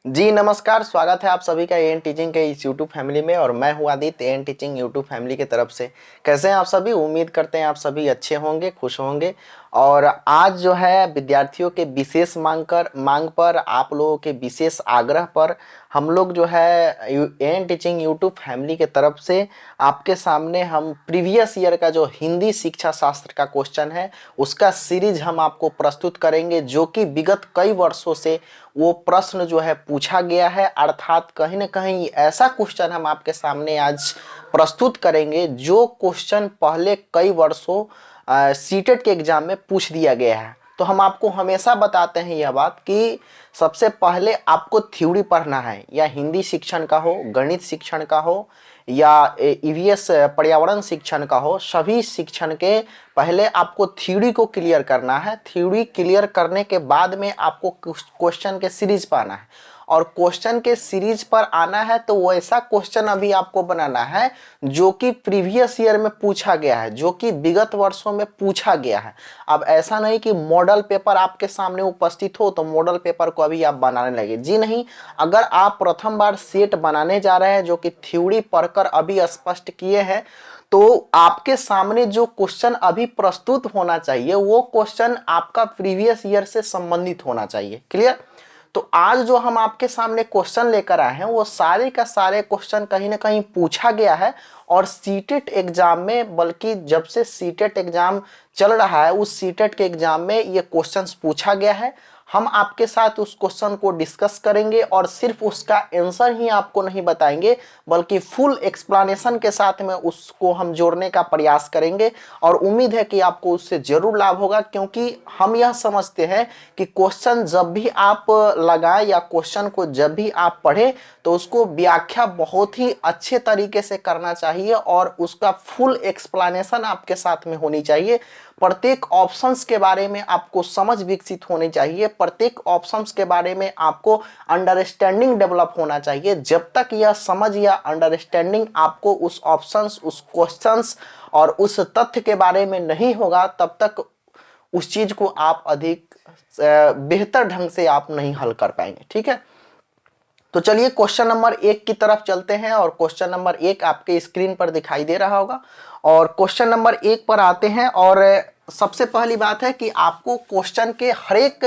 जी नमस्कार, स्वागत है आप सभी का एएन टीचिंग के इस यूट्यूब फैमिली में। और मैं हूं Aditya, AN teaching YouTube family की तरफ से। कैसे हैं आप सभी? उम्मीद करते हैं आप सभी अच्छे होंगे, खुश होंगे। और आज जो है विद्यार्थियों के विशेष मांग पर, आप लोगों के विशेष आग्रह पर हम लोग जो है एएन टीचिंग यूट्यूब फैमिली के तरफ से आपके सामने हम प्रीवियस ईयर का जो हिंदी शिक्षा शास्त्र का क्वेश्चन है उसका सीरीज हम आपको प्रस्तुत करेंगे, जो कि विगत कई वर्षों से वो प्रश्न जो है पूछा गया है। अर्थात कहीं ना कहीं ऐसा क्वेश्चन हम आपके सामने आज प्रस्तुत करेंगे जो क्वेश्चन पहले कई वर्षों सीटेट के एग्जाम में पूछ दिया गया है। तो हम आपको हमेशा बताते हैं यह बात कि सबसे पहले आपको थ्योरी पढ़ना है, या हिंदी शिक्षण का हो, गणित शिक्षण का हो, या ईवीएस पर्यावरण शिक्षण का हो, सभी शिक्षण के पहले आपको थ्योरी को क्लियर करना है। थ्योरी क्लियर करने के बाद में आपको क्वेश्चन के सीरीज पर आना है। और क्वेश्चन के सीरीज पर आना है तो वैसा क्वेश्चन अभी आपको बनाना है जो कि प्रीवियस ईयर में पूछा गया है, जो कि विगत वर्षों में पूछा गया है। अब ऐसा नहीं कि मॉडल पेपर आपके सामने उपस्थित हो तो मॉडल पेपर को अभी आप बनाने लगे, जी नहीं। अगर आप प्रथम बार सेट बनाने जा रहे हैं जो कि थ्योरी पढ़कर अभी स्पष्ट किए हैं, तो आपके सामने जो क्वेश्चन अभी प्रस्तुत होना चाहिए वो क्वेश्चन आपका प्रीवियस ईयर से संबंधित होना चाहिए। क्लियर? तो आज जो हम आपके सामने क्वेश्चन लेकर आए हैं वो सारे का सारे क्वेश्चन कहीं ना कहीं पूछा गया है। और सीटेट एग्जाम में, बल्कि जब से सीटेट एग्जाम चल रहा है उस सीटेट के एग्जाम में ये क्वेश्चंस पूछा गया है। हम आपके साथ उस क्वेश्चन को डिस्कस करेंगे और सिर्फ उसका आंसर ही आपको नहीं बताएंगे, बल्कि फुल एक्सप्लेनेशन के साथ में उसको हम जोड़ने का प्रयास करेंगे। और उम्मीद है कि आपको उससे जरूर लाभ होगा, क्योंकि हम यह समझते हैं कि क्वेश्चन जब भी आप लगाएं या क्वेश्चन को जब भी आप पढ़ें तो उसको व्याख्या बहुत ही अच्छे तरीके से करना चाहिए और उसका फुल एक्सप्लेनेशन आपके साथ में होनी चाहिए। प्रत्येक ऑप्शंस के बारे में आपको समझ विकसित होनी चाहिए, प्रत्येक ऑप्शंस के बारे में आपको अंडरस्टैंडिंग डेवलप होना चाहिए। जब तक यह समझ या अंडरस्टैंडिंग आपको उस ऑप्शंस, उस क्वेश्चंस और उस तथ्य के बारे में नहीं होगा, तब तक उस चीज को आप अधिक बेहतर ढंग से आप नहीं हल कर पाएंगे। ठीक है, तो चलिए क्वेश्चन नंबर 1 की तरफ चलते हैं। और क्वेश्चन नंबर 1 आपके स्क्रीन पर दिखाई दे रहा होगा। और क्वेश्चन नंबर 1 पर आते हैं। और सबसे पहली बात है कि आपको क्वेश्चन के हर एक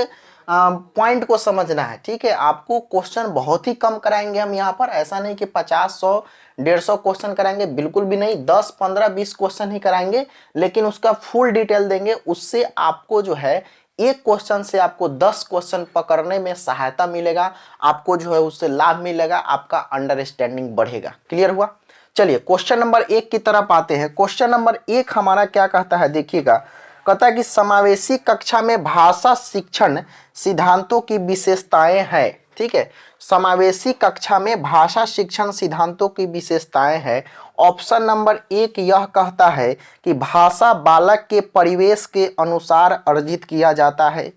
पॉइंट को समझना है। ठीक है, आपको क्वेश्चन बहुत ही कम कराएंगे हम यहाँ पर। ऐसा नहीं कि 50, 100, 150 क्वेश्चन कराएंगे, बिल्कुल भी नहीं। 10, 15, 20 क्वेश्चन ही कराएंगे, लेकिन उसका फुल डिटेल देंगे। उससे आपको जो है एक क्वेश्चन से आपको 10 क्वेश्चन पकड़ने में सहायता मिलेगा, आपको जो है उससे लाभ मिलेगा, आपका अंडरस्टैंडिंग बढ़ेगा। क्लियर हुआ? चलिए क्वेश्चन नंबर 1 की तरफ आते हैं। क्वेश्चन नंबर 1 हमारा क्या कहता है, देखिएगा। कहता है कि समावेशी कक्षा में भाषा शिक्षण सिद्धांतों की विशेषताएं हैं। ठीक है, समावेशी कक्षा में भाषा शिक्षण सिद्धांतों की विशेषताएं हैं। ऑप्शन नंबर 1 यह कहता है कि भाषा बालक के परिवेश के अनुसार अर्जित किया जाता है।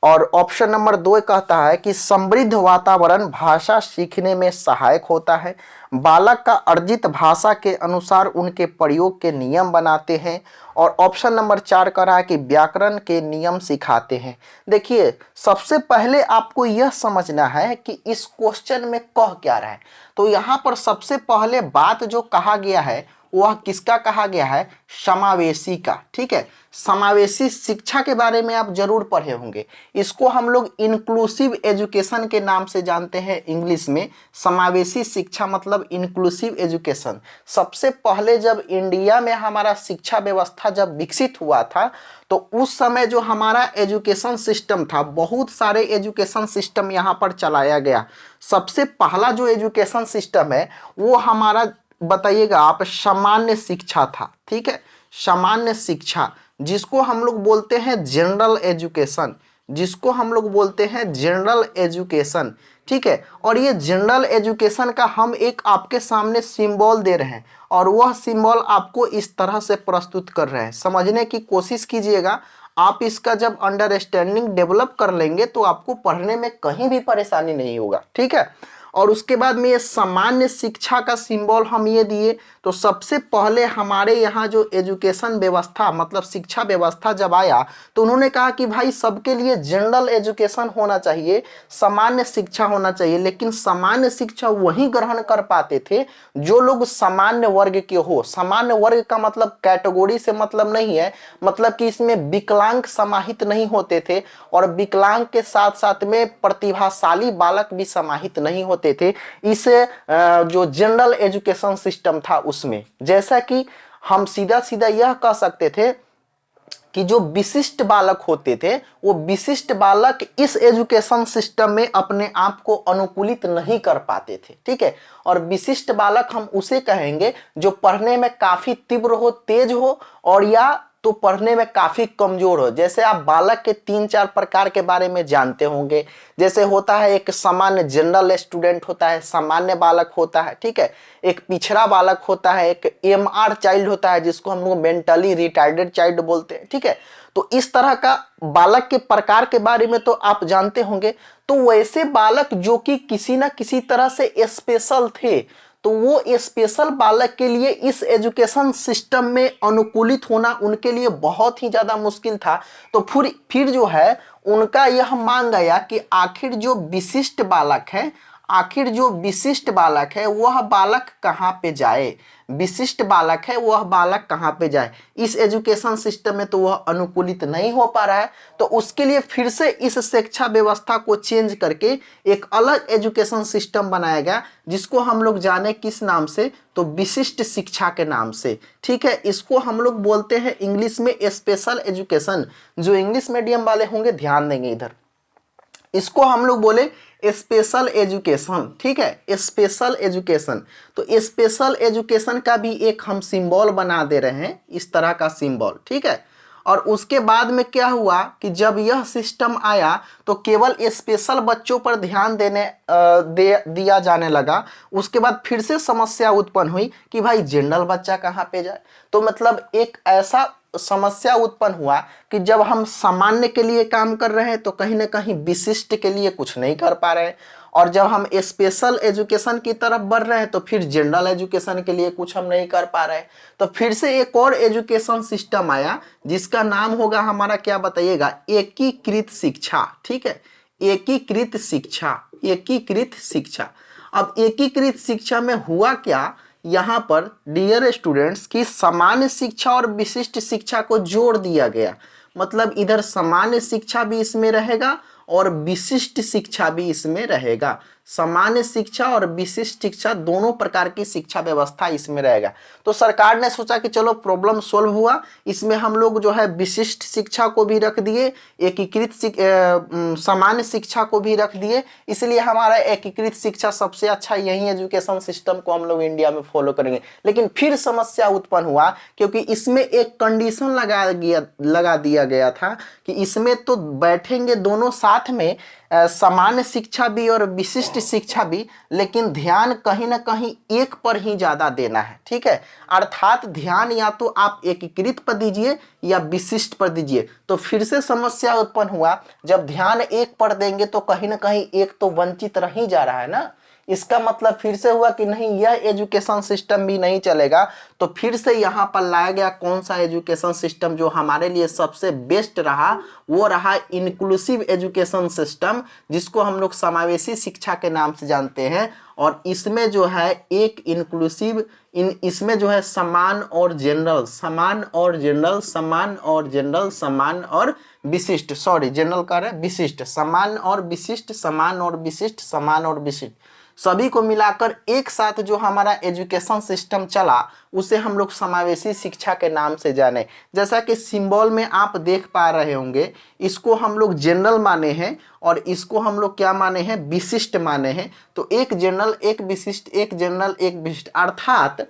और ऑप्शन नंबर 2 कहता है कि समृद्ध वातावरण भाषा सीखने में सहायक होता है। बालक का अर्जित भाषा के अनुसार उनके प्रयोग के नियम बनाते हैं। और ऑप्शन नंबर 4 कह रहा है कि व्याकरण के नियम सिखाते हैं। देखिए, सबसे पहले आपको यह समझना है कि इस क्वेश्चन में कह क्या रहा है। तो यहाँ पर सबसे पहले बात जो कहा गया है वह किसका कहा गया है? समावेशी का। ठीक है, समावेशी शिक्षा के बारे में आप जरूर पढ़े होंगे। इसको हम लोग इंक्लूसिव एजुकेशन के नाम से जानते हैं इंग्लिश में। समावेशी शिक्षा मतलब इंक्लूसिव एजुकेशन। सबसे पहले जब इंडिया में हमारा शिक्षा व्यवस्था जब विकसित हुआ था तो उस समय जो हमारा एजुकेशन सिस्टम था, बहुत सारे एजुकेशन सिस्टम यहाँ पर चलाया गया। सबसे पहला जो एजुकेशन सिस्टम है वो हमारा, बताइएगा आप, सामान्य शिक्षा था। ठीक है, सामान्य शिक्षा, जिसको हम लोग बोलते हैं जनरल एजुकेशन, जिसको हम लोग बोलते हैं जनरल एजुकेशन। ठीक है, और ये जनरल एजुकेशन का हम एक आपके सामने सिंबल दे रहे हैं और वह सिंबल आपको इस तरह से प्रस्तुत कर रहे हैं। समझने की कोशिश कीजिएगा। आप इसका जब अंडरस्टैंडिंग डेवलप कर लेंगे तो आपको पढ़ने में कहीं भी परेशानी नहीं होगा। ठीक है, और उसके बाद में ये सामान्य शिक्षा का सिंबल हम ये दिए। तो सबसे पहले हमारे यहाँ जो एजुकेशन व्यवस्था मतलब शिक्षा व्यवस्था जब आया तो उन्होंने कहा कि भाई सबके लिए जनरल एजुकेशन होना चाहिए, सामान्य शिक्षा होना चाहिए। लेकिन सामान्य शिक्षा वही ग्रहण कर पाते थे जो लोग सामान्य वर्ग के हो। सामान्य वर्ग का मतलब कैटेगरी से मतलब नहीं है, मतलब कि इसमें विकलांग समाहित नहीं होते थे और विकलांग के साथ साथ में प्रतिभाशाली बालक भी समाहित नहीं होते थे इस जो जनरल एजुकेशन सिस्टम था उसमें। जैसा कि हम सीधा सीधा यह कह सकते थे कि जो विशिष्ट बालक होते थे वो विशिष्ट बालक इस एजुकेशन सिस्टम में अपने आप को अनुकूलित नहीं कर पाते थे, ठीक है। और विशिष्ट बालक हम उसे कहेंगे जो पढ़ने में काफी तीव्र हो, तेज हो, और या तो पढ़ने में काफी कमजोर हो। जैसे आप बालक के 3-4 प्रकार के बारे में जानते होंगे। जैसे होता है एक सामान्य जनरल स्टूडेंट होता है, सामान्य बालक होता है, ठीक है। एक पिछड़ा बालक होता है, एक एमआर चाइल्ड होता है जिसको हम लोग मेंटली रिटार्डेड चाइल्ड बोलते हैं, ठीक है। तो इस तरह का बालक के प्रकार के बारे में तो आप जानते होंगे। तो वैसे बालक जो कि किसी ना किसी तरह से स्पेशल थे, तो वो स्पेशल बालक के लिए इस एजुकेशन सिस्टम में अनुकूलित होना उनके लिए बहुत ही ज्यादा मुश्किल था। तो फिर जो है उनका यह मांग गया कि आखिर जो विशिष्ट बालक है, आखिर जो विशिष्ट बालक है वह बालक कहाँ पे जाए, विशिष्ट बालक है वह बालक कहाँ पे जाए। इस एजुकेशन सिस्टम में तो वह अनुकूलित नहीं हो पा रहा है। तो उसके लिए फिर से इस शिक्षा व्यवस्था को चेंज करके एक अलग एजुकेशन सिस्टम बनाया गया जिसको हम लोग जाने किस नाम से, तो विशिष्ट शिक्षा के नाम से, ठीक है। इसको हम लोग बोलते हैं इंग्लिश में स्पेशल एजुकेशन। जो इंग्लिश मीडियम वाले होंगे ध्यान देंगे इधर, इसको हम लोग बोले स्पेशल एजुकेशन, ठीक है, स्पेशल एजुकेशन। तो स्पेशल एजुकेशन का भी एक हम सिंबल बना दे रहे हैं, इस तरह का सिंबल, ठीक है। और उसके बाद में क्या हुआ कि जब यह सिस्टम आया तो केवल स्पेशल बच्चों पर ध्यान दिया जाने लगा। उसके बाद फिर से समस्या उत्पन्न हुई कि भाई जनरल बच्चा कहाँ पे जाए। तो मतलब एक ऐसा समस्या उत्पन्न हुआ कि जब हम सामान्य के लिए काम कर रहे हैं तो कहीं ना कहीं विशिष्ट के लिए कुछ नहीं कर पा रहे हैं, और जब हम स्पेशल एजुकेशन की तरफ बढ़ रहे हैं तो फिर जनरल एजुकेशन के लिए कुछ हम नहीं कर पा रहे हैं। तो फिर से एक और एजुकेशन सिस्टम आया जिसका नाम होगा हमारा, क्या बताइएगा, एकीकृत शिक्षा, ठीक है। एकीकृत शिक्षा, एकीकृत शिक्षा। अब एकीकृत शिक्षा में हुआ क्या, यहाँ पर डियर स्टूडेंट्स की सामान्य शिक्षा और विशिष्ट शिक्षा को जोड़ दिया गया। मतलब इधर सामान्य शिक्षा भी इसमें रहेगा और विशिष्ट शिक्षा भी इसमें रहेगा। सामान्य शिक्षा और विशिष्ट शिक्षा दोनों प्रकार की शिक्षा व्यवस्था इसमें रहेगा। तो सरकार ने सोचा कि चलो प्रॉब्लम सोल्व हुआ, इसमें हम लोग जो है विशिष्ट शिक्षा को भी रख दिए, एकीकृत सामान्य शिक्षा को भी रख दिए। इसलिए हमारा एकीकृत शिक्षा सबसे अच्छा, यही एजुकेशन सिस्टम को हम लोग इंडिया में फॉलो करेंगे। लेकिन फिर समस्या उत्पन्न हुआ क्योंकि इसमें एक कंडीशन लगा दिया गया था कि इसमें तो बैठेंगे दोनों साथ में, सामान्य शिक्षा भी और विशिष्ट शिक्षा भी, लेकिन ध्यान कहीं ना कहीं एक पर ही ज्यादा देना है, ठीक है। अर्थात ध्यान या तो आप एकीकृत पर दीजिए या विशिष्ट पर दीजिए। तो फिर से समस्या उत्पन्न हुआ, जब ध्यान एक पर देंगे तो कहीं ना कहीं एक तो वंचित रह ही जा रहा है ना। इसका मतलब फिर से हुआ कि नहीं, यह एजुकेशन सिस्टम भी नहीं चलेगा। तो फिर से यहाँ पर लाया गया कौन सा एजुकेशन सिस्टम जो हमारे लिए सबसे बेस्ट रहा, वो रहा इंक्लूसिव एजुकेशन सिस्टम, जिसको हम लोग समावेशी शिक्षा के नाम से जानते हैं। और इसमें जो है एक इंक्लूसिव, इसमें जो है समान और जनरल, समान और जनरल, समान और जनरल, समान और विशिष्ट, सॉरी जनरल का रहा है विशिष्ट, समान और विशिष्ट, समान और विशिष्ट, समान और विशिष्ट, सभी को मिलाकर एक साथ जो हमारा एजुकेशन सिस्टम चला उसे हम लोग समावेशी शिक्षा के नाम से जाने। जैसा कि सिंबल में आप देख पा रहे होंगे, इसको हम लोग जनरल माने हैं और इसको हम लोग क्या माने हैं, विशिष्ट माने हैं। तो एक जनरल, एक विशिष्ट, एक जनरल, एक विशिष्ट, अर्थात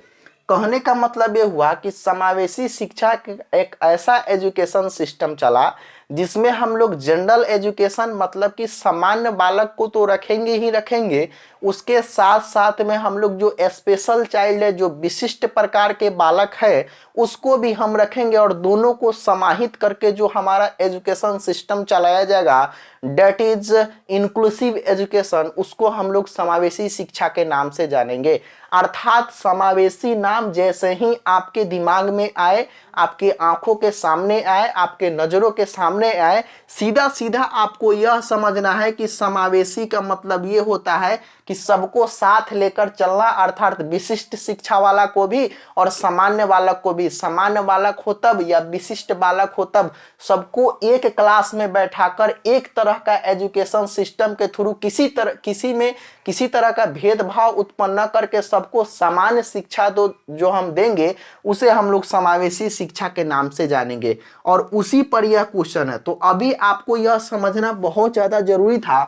कहने का मतलब ये हुआ कि समावेशी शिक्षा एक ऐसा एजुकेशन सिस्टम चला जिसमें हम लोग जनरल एजुकेशन मतलब कि सामान्य बालक को तो रखेंगे ही रखेंगे, उसके साथ साथ में हम लोग जो स्पेशल चाइल्ड है, जो विशिष्ट प्रकार के बालक है, उसको भी हम रखेंगे। और दोनों को समाहित करके जो हमारा एजुकेशन सिस्टम चलाया जाएगा डेट इज इंक्लूसिव एजुकेशन, उसको हम लोग समावेशी शिक्षा के नाम से जानेंगे। अर्थात समावेशी नाम जैसे ही आपके दिमाग में आए, आपके आंखों के सामने आए, आपके नजरों के सामने आए, सीधा सीधा आपको यह समझना है कि समावेशी का मतलब ये होता है कि सबको साथ लेकर चलना, अर्थात विशिष्ट शिक्षा वाला को भी और सामान्य बालक को भी। सामान्य बालक हो तब या विशिष्ट बालक हो तब सबको एक क्लास में बैठाकर एक तरह का एजुकेशन सिस्टम के थ्रू किसी तरह का भेदभाव उत्पन्न न करके सबको सामान्य शिक्षा जो हम देंगे उसे हम लोग समावेशी शिक्षा के नाम से जानेंगे। और उसी पर यह क्वेश्चन है। तो अभी आपको यह समझना बहुत ज्यादा जरूरी था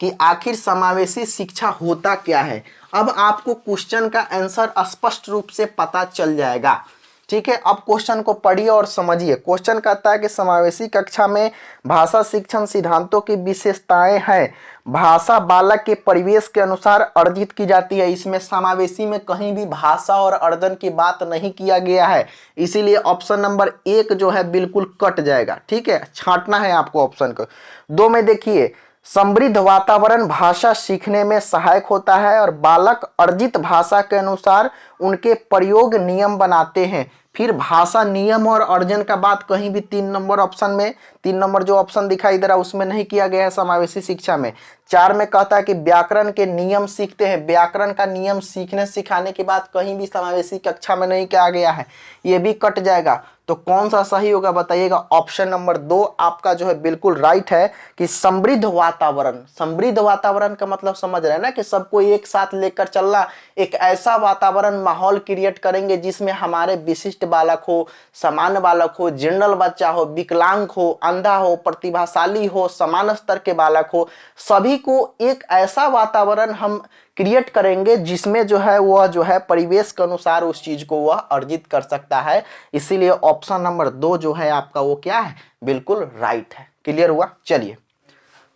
कि आखिर समावेशी शिक्षा होता क्या है। अब आपको क्वेश्चन का आंसर स्पष्ट रूप से पता चल जाएगा। ठीक है, अब क्वेश्चन को पढ़िए और समझिए। क्वेश्चन कहता है कि समावेशी कक्षा में भाषा शिक्षण सिद्धांतों की विशेषताएं हैं। भाषा बालक के परिवेश के अनुसार अर्जित की जाती है। इसमें समावेशी में कहीं भी भाषा और अर्जन की बात नहीं किया गया है, इसीलिए ऑप्शन नंबर 1 जो है बिल्कुल कट जाएगा। ठीक है, छांटना है आपको ऑप्शन को। 2 में देखिए, समृद्ध वातावरण भाषा सीखने में सहायक होता है और बालक अर्जित भाषा के अनुसार उनके प्रयोग नियम बनाते हैं। फिर भाषा नियम और अर्जन का बात कहीं भी 3 नंबर ऑप्शन में, 3 नंबर जो ऑप्शन दिखाई दे रहा है उसमें नहीं किया गया है समावेशी शिक्षा में। 4 में कहता है कि व्याकरण के नियम सीखते हैं। व्याकरण का नियम सीखने सिखाने की बात कहीं भी समावेशी कक्षा में नहीं किया गया है, ये भी कट जाएगा। तो कौन सा सही होगा बताइएगा। ऑप्शन नंबर 2 आपका जो है बिल्कुल राइट है कि समृद्ध वातावरण। समृद्ध वातावरण का मतलब समझ रहे हैं ना कि सबको एक साथ लेकर चलना, एक ऐसा वातावरण माहौल क्रिएट करेंगे जिसमें हमारे विशिष्ट बालक हो, सामान्य बालक हो, जनरल बच्चा हो, विकलांग हो, अंधा हो, प्रतिभाशाली हो, समान स्तर के बालक हो, सभी को एक ऐसा वातावरण हम क्रिएट करेंगे जिसमें जो है वह जो है परिवेश के अनुसार उस चीज को वह अर्जित कर सकता है। इसीलिए ऑप्शन नंबर 2 जो है आपका वो क्या है, बिल्कुल राइट है। क्लियर हुआ। चलिए,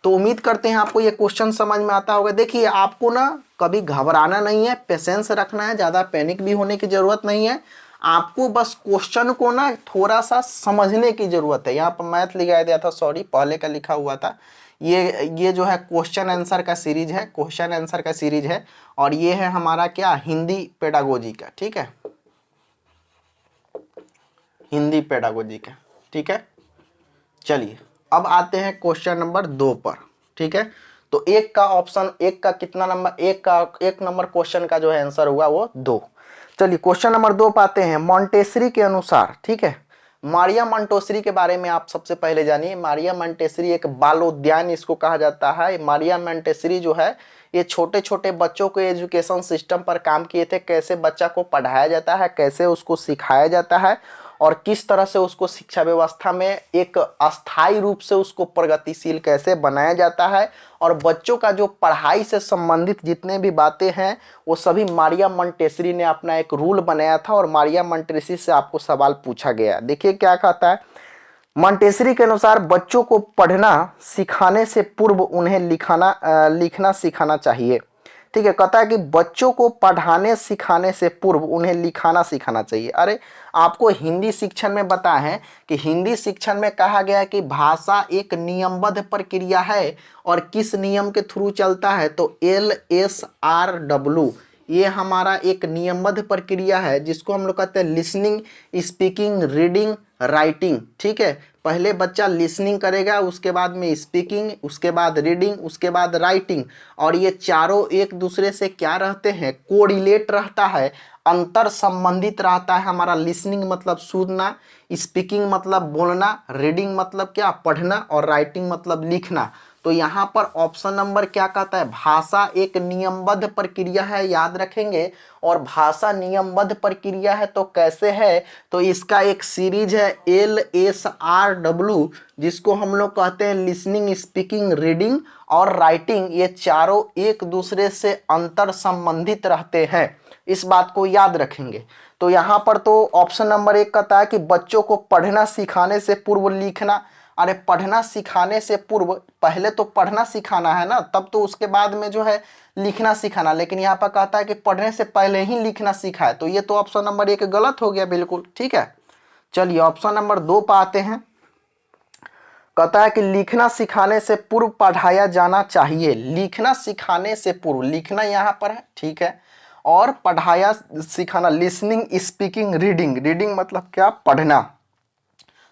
तो उम्मीद करते हैं आपको ये क्वेश्चन समझ में आता होगा। देखिए, आपको ना कभी घबराना नहीं है, पेशेंस रखना है, ज्यादा पैनिक भी होने की जरूरत नहीं है। आपको बस क्वेश्चन को ना थोड़ा सा समझने की जरूरत है। यहाँ पर मैथ लिखाया गया था, सॉरी पहले का लिखा हुआ था। ये जो है क्वेश्चन आंसर का सीरीज है, क्वेश्चन आंसर का सीरीज है। और ये है हमारा क्या, हिंदी पेडागोजी का। ठीक है, हिंदी पेडागोजी का। ठीक है, चलिए अब आते हैं क्वेश्चन नंबर 2 पर। ठीक है, तो एक का ऑप्शन, एक का कितना नंबर, एक नंबर क्वेश्चन का जो है आंसर हुआ वो 2। चलिए क्वेश्चन नंबर 2 पाते हैं। मॉन्टेसरी के अनुसार, ठीक है, मारिया मोंटेसरी के बारे में आप सबसे पहले जानिए। मारिया मोंटेसरी एक बाल उद्यान इसको कहा जाता है। मारिया मोंटेसरी जो है ये छोटे छोटे बच्चों के एजुकेशन सिस्टम पर काम किए थे। कैसे बच्चा को पढ़ाया जाता है, कैसे उसको सिखाया जाता है और किस तरह से उसको शिक्षा व्यवस्था में एक अस्थायी रूप से उसको प्रगतिशील कैसे बनाया जाता है। और बच्चों का जो पढ़ाई से संबंधित जितने भी बातें हैं वो सभी मारिया मोंटेसरी ने अपना एक रूल बनाया था और मारिया मोंटेसरी से आपको सवाल पूछा गया। देखिए क्या कहता है। मोंटेसरी के अनुसार बच्चों को पढ़ना सिखाने से पूर्व उन्हें लिखना सिखाना चाहिए। ठीक है, कहता है कि बच्चों को पढ़ाने सिखाने से पूर्व उन्हें लिखाना सिखाना चाहिए। अरे आपको हिंदी शिक्षण में बताया है कि हिंदी शिक्षण में कहा गया है कि भाषा एक नियमबद्ध प्रक्रिया है और किस नियम के थ्रू चलता है, तो LSRW ये हमारा एक नियमबद्ध प्रक्रिया है जिसको हम लोग कहते हैं लिसनिंग, स्पीकिंग, रीडिंग, राइटिंग। ठीक है, पहले बच्चा लिसनिंग करेगा, उसके बाद में स्पीकिंग, उसके बाद रीडिंग, उसके बाद राइटिंग। और ये चारों एक दूसरे से क्या रहते हैं, कोरिलेट रहता है, अंतर संबंधित रहता है। हमारा लिसनिंग मतलब सुनना, स्पीकिंग मतलब बोलना, रीडिंग मतलब क्या, पढ़ना, और राइटिंग मतलब लिखना। तो यहाँ पर ऑप्शन नंबर क्या कहता है, भाषा एक नियमबद्ध प्रक्रिया है, याद रखेंगे। और भाषा नियमबद्ध प्रक्रिया है तो कैसे है, तो इसका एक सीरीज है LSRW जिसको हम लोग कहते हैं लिसनिंग, स्पीकिंग, रीडिंग और राइटिंग। ये चारों एक दूसरे से अंतर संबंधित रहते हैं, इस बात को याद रखेंगे। तो यहाँ पर तो ऑप्शन नंबर 1 कहता है कि बच्चों को पढ़ना सिखाने से पूर्व लिखना। अरे पढ़ना सिखाने से पूर्व, पहले तो पढ़ना सिखाना है ना, तब तो उसके बाद में जो है लिखना सिखाना। लेकिन यहाँ पर कहता है कि पढ़ने से पहले ही लिखना सिखाए, तो ये तो ऑप्शन नंबर 1 गलत हो गया बिल्कुल। ठीक है, चलिए ऑप्शन नंबर 2 पर आते हैं। कहता है कि लिखना सिखाने से पूर्व पढ़ाया जाना चाहिए। लिखना सिखाने से पूर्व, लिखना यहाँ पर है, ठीक है, और पढ़ाया सिखाना, लिसनिंग स्पीकिंग रीडिंग, रीडिंग मतलब क्या, पढ़ना।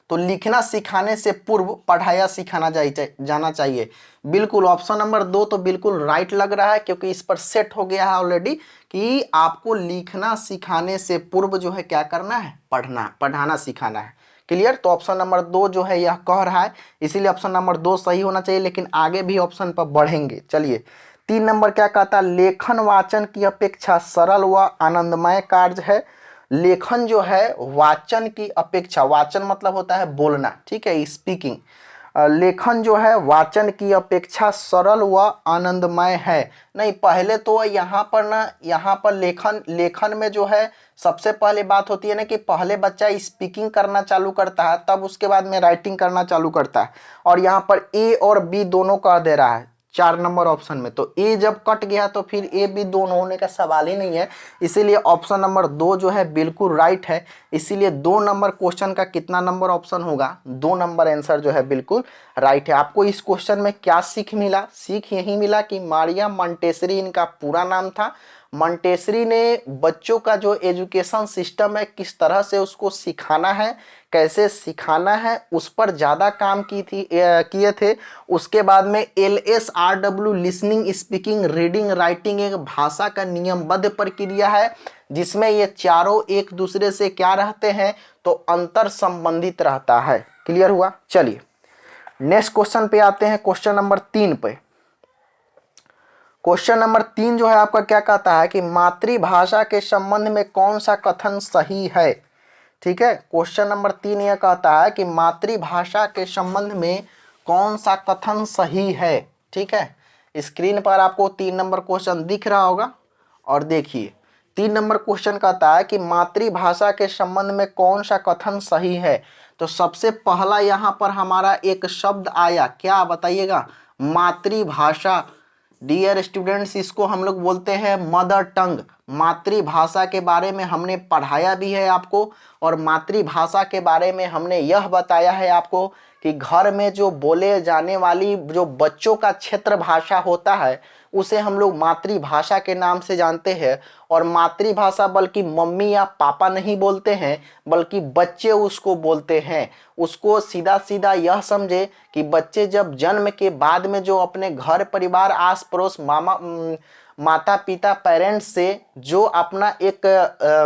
तो लिखना सिखाने से पूर्व पढ़ाया सिखाना जाना चाहिए। बिल्कुल ऑप्शन नंबर 2 तो बिल्कुल राइट लग रहा है, क्योंकि इस पर सेट हो गया है ऑलरेडी कि आपको लिखना सिखाने से पूर्व जो है क्या करना है, पढ़ाना सिखाना है। क्लियर। तो ऑप्शन नंबर 2 जो है यह कह रहा है, इसीलिए ऑप्शन नंबर 2 सही होना चाहिए, लेकिन आगे भी ऑप्शन पर बढ़ेंगे। चलिए 3 नंबर क्या कहता है, लेखन वाचन की अपेक्षा सरल व आनंदमय कार्य है। लेखन जो है वाचन की अपेक्षा, वाचन मतलब होता है बोलना, ठीक है, स्पीकिंग। लेखन जो है वाचन की अपेक्षा सरल व आनंदमय है। नहीं, पहले तो यहाँ पर ना, यहाँ पर लेखन में जो है सबसे पहले बात होती है ना कि पहले बच्चा स्पीकिंग करना चालू करता है, तब उसके बाद में राइटिंग करना चालू करता है। और यहाँ पर ए और बी दोनों कह दे रहा है 4 नंबर ऑप्शन में, तो ए जब कट गया तो फिर ए बी दोनों होने का सवाल ही नहीं है। इसीलिए ऑप्शन नंबर 2 जो है बिल्कुल राइट है। इसीलिए 2 नंबर क्वेश्चन का कितना नंबर ऑप्शन होगा, 2 नंबर आंसर जो है बिल्कुल राइट है। आपको इस क्वेश्चन में क्या सीख मिला, सीख यही मिला कि मारिया मोंटेसरी इनका पूरा नाम था। मोंटेसरी ने बच्चों का जो एजुकेशन सिस्टम है किस तरह से उसको सिखाना है, कैसे सिखाना है, उस पर ज़्यादा काम किए थे। उसके बाद में LSRW listening speaking reading writing एक भाषा का नियमबद्ध प्रक्रिया है, जिसमें ये चारों एक दूसरे से क्या रहते हैं, तो अंतर संबंधित रहता है। क्लियर हुआ। चलिए नेक्स्ट क्वेश्चन पे आते हैं, क्वेश्चन नंबर 3 पे। क्वेश्चन नंबर 3 जो है आपका क्या कहता है कि मातृभाषा के संबंध में कौन सा कथन सही है। ठीक है, क्वेश्चन नंबर 3 यह कहता है कि मातृभाषा के संबंध में कौन सा कथन सही है। ठीक है, स्क्रीन पर आपको 3 नंबर क्वेश्चन दिख रहा होगा, और देखिए 3 नंबर क्वेश्चन कहता है कि मातृभाषा के संबंध में कौन सा कथन सही है। तो सबसे पहला यहाँ पर हमारा एक शब्द आया, क्या बताइएगा, मातृभाषा। डियर स्टूडेंट्स, इसको हम लोग बोलते हैं मदर टंग। मातृभाषा के बारे में हमने पढ़ाया भी है आपको, और मातृभाषा के बारे में हमने यह बताया है आपको कि घर में जो बोले जाने वाली जो बच्चों का क्षेत्र भाषा होता है उसे हम लोग मातृभाषा के नाम से जानते हैं। और मातृभाषा बल्कि मम्मी या पापा नहीं बोलते हैं, बल्कि बच्चे उसको बोलते हैं। उसको सीधा सीधा यह समझे कि बच्चे जब जन्म के बाद में जो अपने घर परिवार आस पड़ोस माता पिता पेरेंट्स से जो अपना एक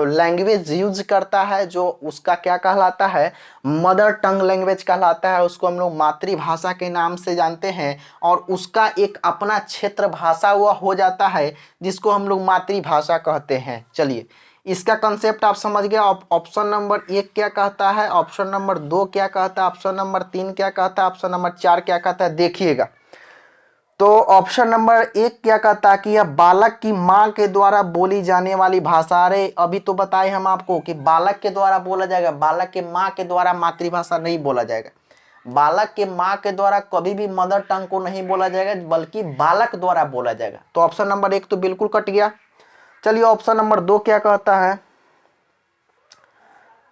लैंग्वेज यूज करता है, जो उसका क्या कहलाता है, मदर टंग लैंग्वेज कहलाता है, उसको हम लोग मातृभाषा के नाम से जानते हैं। और उसका एक अपना क्षेत्र भाषा हुआ हो जाता है, जिसको हम लोग मातृभाषा कहते हैं। चलिए इसका कंसेप्ट आप समझ गए। ऑप्शन नंबर 1 क्या कहता है, ऑप्शन नंबर 2 क्या कहता है, ऑप्शन नंबर 3 क्या कहता है, ऑप्शन नंबर 4 क्या कहता है, देखिएगा। तो ऑप्शन नंबर 1 क्या कहता है कि यह बालक की माँ के द्वारा बोली जाने वाली भाषा। अरे अभी तो बताए हम आपको कि बालक के द्वारा बोला जाएगा, बालक के माँ के द्वारा मातृभाषा नहीं बोला जाएगा। बालक के माँ के द्वारा कभी भी मदर टंग को नहीं बोला जाएगा, बल्कि बालक द्वारा बोला जाएगा। तो ऑप्शन नंबर 1 तो बिल्कुल कट गया। चलिए ऑप्शन नंबर 2 क्या कहता है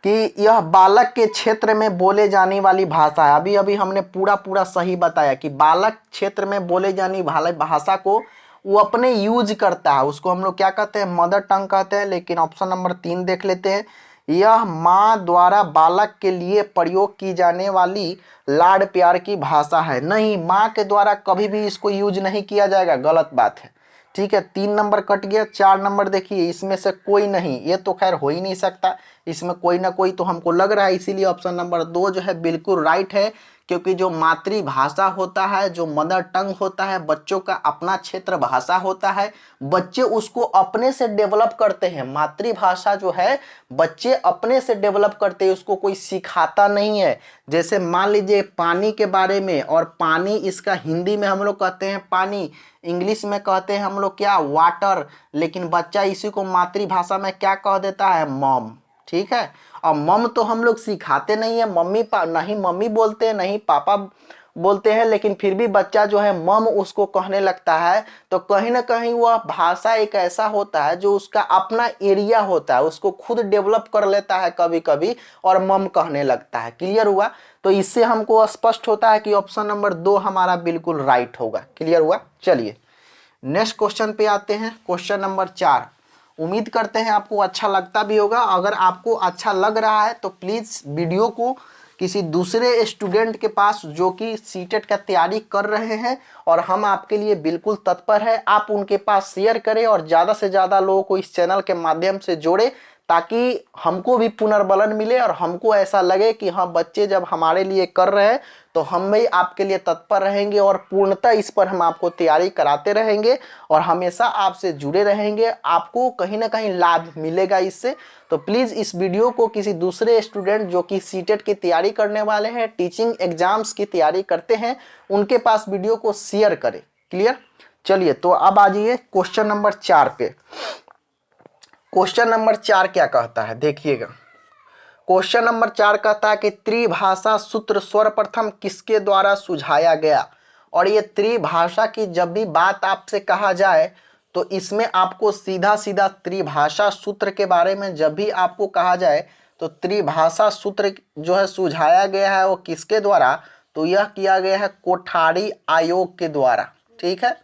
कि यह बालक के क्षेत्र में बोले जाने वाली भाषा है। अभी अभी हमने पूरा सही बताया कि बालक क्षेत्र में बोले जाने वाली भाषा को वो अपने यूज करता है, उसको हम लोग क्या कहते हैं, मदर टंग कहते हैं। लेकिन ऑप्शन नंबर 3 देख लेते हैं, यह माँ द्वारा बालक के लिए प्रयोग की जाने वाली लाड प्यार की भाषा है। नहीं, माँ के द्वारा कभी भी इसको यूज नहीं किया जाएगा, गलत बात है। ठीक है, 3 नंबर कट गया। 4 नंबर देखिए, इसमें से कोई नहीं, ये तो खैर हो ही नहीं सकता, इसमें कोई ना कोई तो हमको लग रहा है। इसीलिए ऑप्शन नंबर 2 जो है बिल्कुल राइट है, क्योंकि जो मातृभाषा होता है, जो मदर टंग होता है, बच्चों का अपना क्षेत्र भाषा होता है, बच्चे उसको अपने से डेवलप करते हैं। मातृभाषा जो है बच्चे अपने से डेवलप करते हैं, उसको कोई सिखाता नहीं है। जैसे मान लीजिए पानी के बारे में, और पानी इसका हिंदी में हम लोग कहते हैं पानी, इंग्लिश में कहते हैं हम लोग क्या, वाटर, लेकिन बच्चा इसी को मातृभाषा में क्या कह देता है, मॉम। ठीक है, और मम तो हम लोग सिखाते नहीं है, नहीं मम्मी बोलते हैं, नहीं पापा बोलते हैं, लेकिन फिर भी बच्चा जो है मम उसको कहने लगता है, तो कहीं ना कहीं वह भाषा एक ऐसा होता है जो उसका अपना एरिया होता है, उसको खुद डेवलप कर लेता है कभी कभी और मम कहने लगता है। क्लियर हुआ? तो इससे हमको स्पष्ट होता है कि ऑप्शन नंबर 2 हमारा बिल्कुल राइट होगा। क्लियर हुआ? चलिए नेक्स्ट क्वेश्चन पे आते हैं, क्वेश्चन नंबर 4। उम्मीद करते हैं आपको अच्छा लगता भी होगा। अगर आपको अच्छा लग रहा है तो प्लीज़ वीडियो को किसी दूसरे स्टूडेंट के पास जो कि सीटेट का तैयारी कर रहे हैं और हम आपके लिए बिल्कुल तत्पर है, आप उनके पास शेयर करें और ज़्यादा से ज़्यादा लोगों को इस चैनल के माध्यम से जोड़ें, ताकि हमको भी पुनर्बलन मिले और हमको ऐसा लगे कि हाँ, बच्चे जब हमारे लिए कर रहे हैं तो हम भी आपके लिए तत्पर रहेंगे और पूर्णतः इस पर हम आपको तैयारी कराते रहेंगे और हमेशा आपसे जुड़े रहेंगे। आपको कहीं ना कहीं लाभ मिलेगा इससे। तो प्लीज़ इस वीडियो को किसी दूसरे स्टूडेंट जो कि सीटेट की तैयारी करने वाले हैं, टीचिंग एग्जाम्स की तैयारी करते हैं, उनके पास वीडियो को शेयर करें। क्लियर? चलिए तो अब आ जाइए क्वेश्चन नंबर 4 पे। क्वेश्चन नंबर 4 क्या कहता है, देखिएगा। क्वेश्चन नंबर 4 कहता है कि त्रिभाषा सूत्र सर्वप्रथम किसके द्वारा सुझाया गया। और ये त्रिभाषा की जब भी बात आपसे कहा जाए तो इसमें आपको सीधा सीधा त्रिभाषा सूत्र के बारे में जब भी आपको कहा जाए तो त्रिभाषा सूत्र जो है सुझाया गया है वो किसके द्वारा, तो यह किया गया है कोठारी आयोग के द्वारा। ठीक है,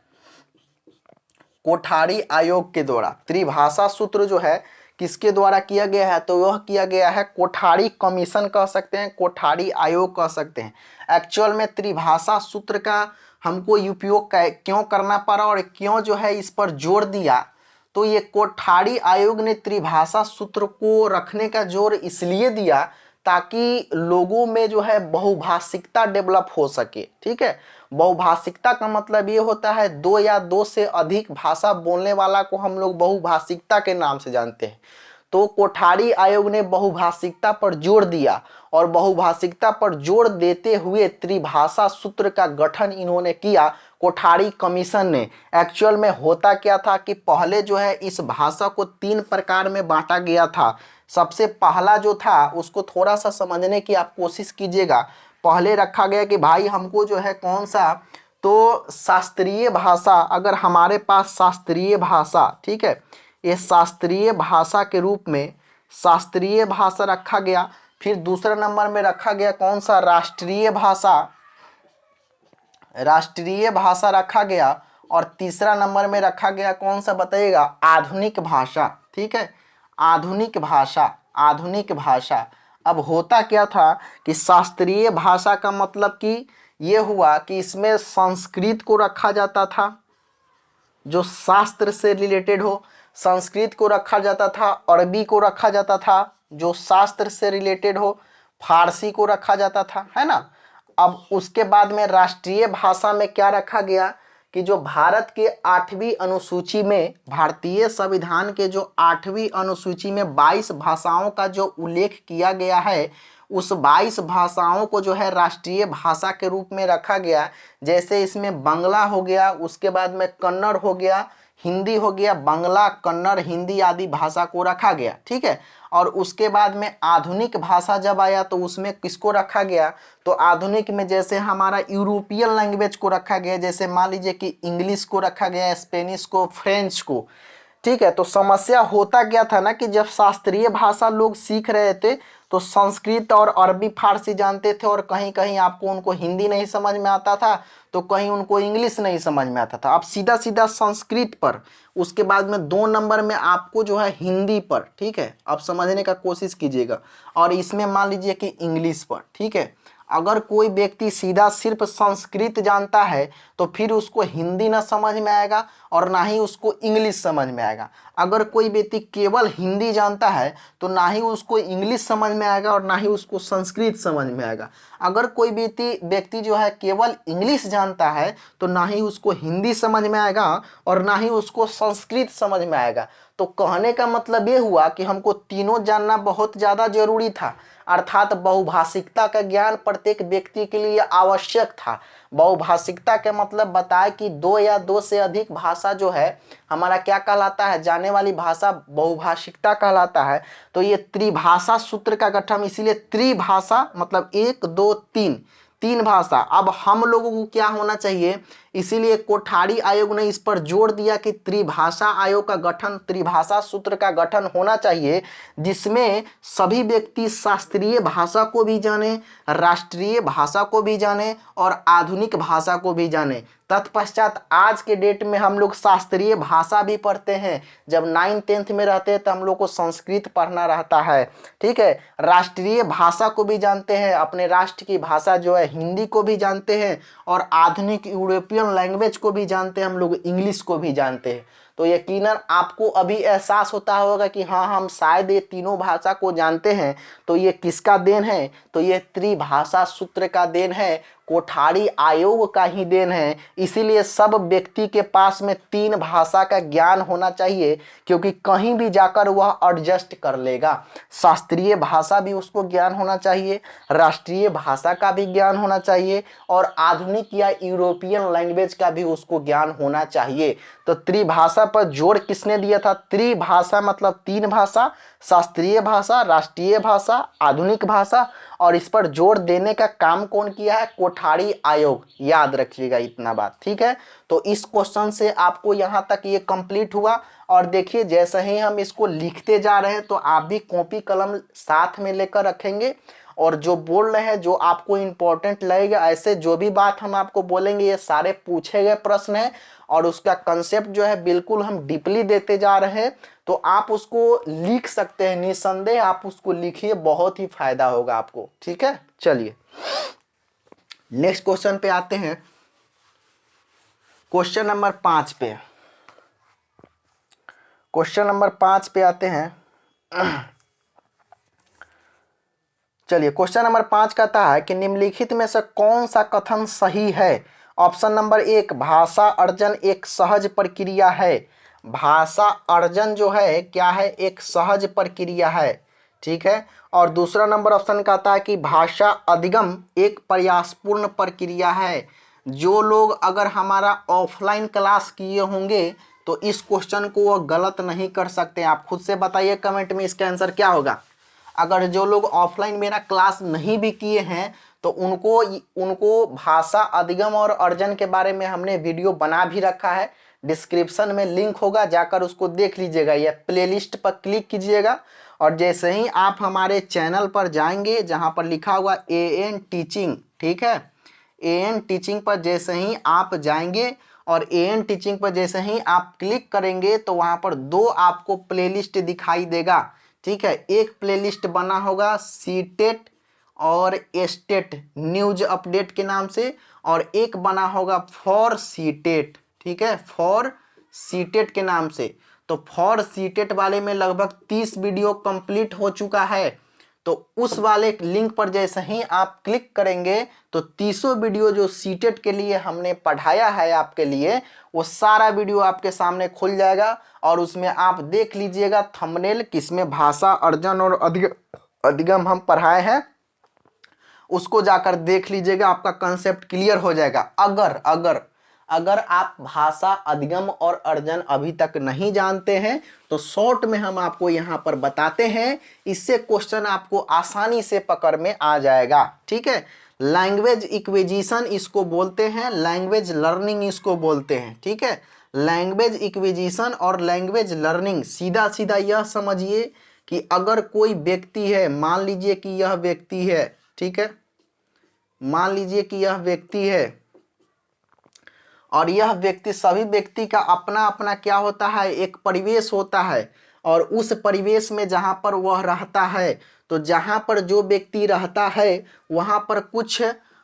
कोठारी आयोग के द्वारा त्रिभाषा सूत्र जो है किसके द्वारा किया गया है, तो वह किया गया है कोठारी कमीशन कह सकते हैं, कोठारी आयोग कह सकते हैं। एक्चुअल में त्रिभाषा सूत्र का हमको उपयोग क्यों करना पड़ा और क्यों जो है इस पर जोर दिया, तो ये कोठारी आयोग ने त्रिभाषा सूत्र को रखने का जोर इसलिए दिया ताकि लोगों में जो है बहुभाषिकता डेवलप हो सके। ठीक है, बहुभाषिकता का मतलब ये होता है दो या दो से अधिक भाषा बोलने वाला को हम लोग बहुभाषिकता के नाम से जानते हैं। तो कोठारी आयोग ने बहुभाषिकता पर जोर दिया और बहुभाषिकता पर जोर देते हुए त्रिभाषा सूत्र का गठन इन्होंने किया, कोठारी कमीशन ने। एक्चुअल में होता क्या था कि पहले जो है इस भाषा को 3 प्रकार में बांटा गया था। सबसे पहला जो था उसको थोड़ा सा समझने की आप कोशिश कीजिएगा। पहले रखा गया कि भाई हमको जो है कौन सा, तो शास्त्रीय भाषा, अगर हमारे पास शास्त्रीय भाषा, ठीक है, ये शास्त्रीय भाषा के रूप में शास्त्रीय भाषा रखा गया। फिर दूसरे नंबर में रखा गया कौन सा, राष्ट्रीय भाषा, राष्ट्रीय भाषा रखा गया। और तीसरा नंबर में रखा गया कौन सा बताइएगा, आधुनिक भाषा। ठीक है, आधुनिक भाषा, आधुनिक भाषा। अब होता क्या था कि शास्त्रीय भाषा का मतलब कि ये हुआ कि इसमें संस्कृत को रखा जाता था, जो शास्त्र से रिलेटेड हो, संस्कृत को रखा जाता था, अरबी को रखा जाता था जो शास्त्र से रिलेटेड हो, फारसी को रखा जाता था, है ना। अब उसके बाद में राष्ट्रीय भाषा में क्या रखा गया कि जो भारत के 8वीं अनुसूची में, भारतीय संविधान के जो 8वीं अनुसूची में 22 भाषाओं का जो उल्लेख किया गया है, उस 22 भाषाओं को जो है राष्ट्रीय भाषा के रूप में रखा गया। जैसे इसमें बांग्ला हो गया, उसके बाद में कन्नड़ हो गया, हिंदी हो गया, बांग्ला, कन्नड़, हिंदी आदि भाषा को रखा गया। ठीक है, और उसके बाद में आधुनिक भाषा जब आया तो उसमें किसको रखा गया, तो आधुनिक में जैसे हमारा यूरोपियन लैंग्वेज को रखा गया, जैसे मान लीजिए कि इंग्लिश को रखा गया, स्पेनिश को, फ्रेंच को। ठीक है, तो समस्या होता क्या था ना कि जब शास्त्रीय भाषा लोग सीख रहे थे तो संस्कृत और अरबी फारसी जानते थे और कहीं कहीं आपको उनको हिंदी नहीं समझ में आता था, तो कहीं उनको इंग्लिश नहीं समझ में आता था। अब सीधा सीधा संस्कृत पर, उसके बाद में 2 नंबर में आपको जो है हिंदी पर। ठीक है, अब समझने का कोशिश कीजिएगा, और इसमें मान लीजिए कि इंग्लिश पर। ठीक है, अगर कोई व्यक्ति सीधा सिर्फ संस्कृत जानता है तो फिर उसको हिंदी ना समझ में आएगा और ना ही उसको इंग्लिश समझ में आएगा। अगर कोई व्यक्ति केवल हिंदी जानता है तो ना ही उसको इंग्लिश समझ में आएगा और ना ही उसको संस्कृत समझ में आएगा। अगर कोई व्यक्ति जो है केवल इंग्लिश जानता है तो ना ही उसको हिंदी समझ में आएगा और ना ही उसको संस्कृत समझ में आएगा। तो कहने का मतलब ये हुआ कि हमको तीनों जानना बहुत ज़्यादा जरूरी था, अर्थात बहुभाषिकता का ज्ञान प्रत्येक व्यक्ति के लिए आवश्यक था। बहुभाषिकता के मतलब बताए कि 2 या 2 से अधिक भाषा जो है हमारा क्या कहलाता है, जाने वाली भाषा बहुभाषिकता कहलाता है। तो ये त्रिभाषा सूत्र का गठन, इसीलिए त्रिभाषा मतलब 1 2 3, तीन भाषा। अब हम लोगों को क्या होना चाहिए, इसीलिए कोठारी आयोग ने इस पर जोर दिया कि त्रिभाषा आयोग का गठन, त्रिभाषा सूत्र का गठन होना चाहिए, जिसमें सभी व्यक्ति शास्त्रीय भाषा को भी जाने, राष्ट्रीय भाषा को भी जाने और आधुनिक भाषा को भी जाने। तत्पश्चात आज के डेट में हम लोग शास्त्रीय भाषा भी पढ़ते हैं। जब 9th-10th में रहते हैं तो हम लोग को संस्कृत पढ़ना रहता है, ठीक है। राष्ट्रीय भाषा को भी जानते हैं, अपने राष्ट्र की भाषा जो है हिंदी को भी जानते हैं, और आधुनिक यूरोपियन लैंग्वेज को भी जानते हैं, हम लोग इंग्लिश को भी जानते हैं। तो यकीनन आपको अभी एहसास होता होगा कि हाँ, हम शायद ये तीनों भाषा को जानते हैं। तो ये किसका देन है, तो ये त्रिभाषा सूत्र का देन है, कोठारी आयोग का ही देन है। इसीलिए सब व्यक्ति के पास में तीन भाषा का ज्ञान होना चाहिए, क्योंकि कहीं भी जाकर वह एडजस्ट कर लेगा। शास्त्रीय भाषा भी उसको ज्ञान होना चाहिए, राष्ट्रीय भाषा का भी ज्ञान होना चाहिए, और आधुनिक या यूरोपियन लैंग्वेज का भी उसको ज्ञान होना चाहिए। तो त्रिभाषा पर जोर किसने दिया था? त्रिभाषा मतलब तीन भाषा, शास्त्रीय भाषा, राष्ट्रीय भाषा, आधुनिक भाषा, और इस पर जोर देने का काम कौन किया है? कोठारी आयोग। याद रखिएगा इतना बात, ठीक है। तो इस क्वेश्चन से आपको यहाँ तक ये कंप्लीट हुआ। और देखिए जैसे ही हम इसको लिखते जा रहे हैं तो आप भी कॉपी कलम साथ में लेकर रखेंगे, और जो बोल रहे हैं, जो आपको इंपॉर्टेंट लगेगा, ऐसे जो भी बात हम आपको बोलेंगे ये सारे पूछे गए प्रश्न हैं, और उसका कंसेप्ट जो है बिल्कुल हम डीपली देते जा रहे हैं। तो आप उसको लिख सकते हैं, निसंदेह आप उसको लिखिए, बहुत ही फायदा होगा आपको, ठीक है। चलिए नेक्स्ट क्वेश्चन पे आते हैं, क्वेश्चन नंबर 5 पे। क्वेश्चन नंबर 5 पे आते हैं। चलिए क्वेश्चन नंबर 5 कहता है कि निम्नलिखित में से कौन सा कथन सही है? ऑप्शन नंबर 1, भाषा अर्जन एक सहज प्रक्रिया है। भाषा अर्जन जो है क्या है? एक सहज प्रक्रिया है, ठीक है। और दूसरा नंबर ऑप्शन कहता है कि भाषा अधिगम एक प्रयासपूर्ण प्रक्रिया है। जो लोग अगर हमारा ऑफलाइन क्लास किए होंगे तो इस क्वेश्चन को वो गलत नहीं कर सकते। आप खुद से बताइए कमेंट में इसका आंसर क्या होगा। अगर जो लोग ऑफलाइन मेरा क्लास नहीं भी किए हैं तो उनको भाषा अधिगम और अर्जन के बारे में हमने वीडियो बना भी रखा है, डिस्क्रिप्शन में लिंक होगा, जाकर उसको देख लीजिएगा, या प्लेलिस्ट पर क्लिक कीजिएगा। और जैसे ही आप हमारे चैनल पर जाएंगे जहां पर लिखा हुआ AN टीचिंग, ठीक है, AN टीचिंग पर जैसे ही आप जाएंगे और AN टीचिंग पर जैसे ही आप क्लिक करेंगे तो वहां पर दो आपको प्लेलिस्ट दिखाई देगा, ठीक है। एक प्लेलिस्ट बना होगा सीटेट और एस्टेट न्यूज अपडेट के नाम से, और एक बना होगा फॉर सीटेट, ठीक है, फॉर सीटेट के नाम से। तो फॉर सीटेट वाले में लगभग 30 वीडियो कंप्लीट हो चुका है। तो उस वाले लिंक पर जैसे ही आप क्लिक करेंगे तो 30 वीडियो जो सीटेट के लिए हमने पढ़ाया है आपके लिए, वो सारा वीडियो आपके सामने खुल जाएगा, और उसमें आप देख लीजिएगा थंबनेल किसमें भाषा अर्जन और अधिगम हम पढ़ाए हैं, उसको जाकर देख लीजिएगा, आपका कंसेप्ट क्लियर हो जाएगा। अगर आप भाषा अधिगम और अर्जन अभी तक नहीं जानते हैं तो शॉर्ट में हम आपको यहाँ पर बताते हैं, इससे क्वेश्चन आपको आसानी से पकड़ में आ जाएगा, ठीक है। लैंग्वेज इक्विजिशन इसको बोलते हैं, लैंग्वेज लर्निंग इसको बोलते हैं, ठीक है। लैंग्वेज इक्विजिशन और लैंग्वेज लर्निंग, सीधा सीधा यह समझिए कि अगर कोई व्यक्ति है, मान लीजिए कि यह व्यक्ति है, ठीक है, मान लीजिए कि यह व्यक्ति है, और यह व्यक्ति, सभी व्यक्ति का अपना अपना क्या होता है? एक परिवेश होता है, और उस परिवेश में जहाँ पर वह रहता है, तो जहाँ पर जो व्यक्ति रहता है वहाँ पर कुछ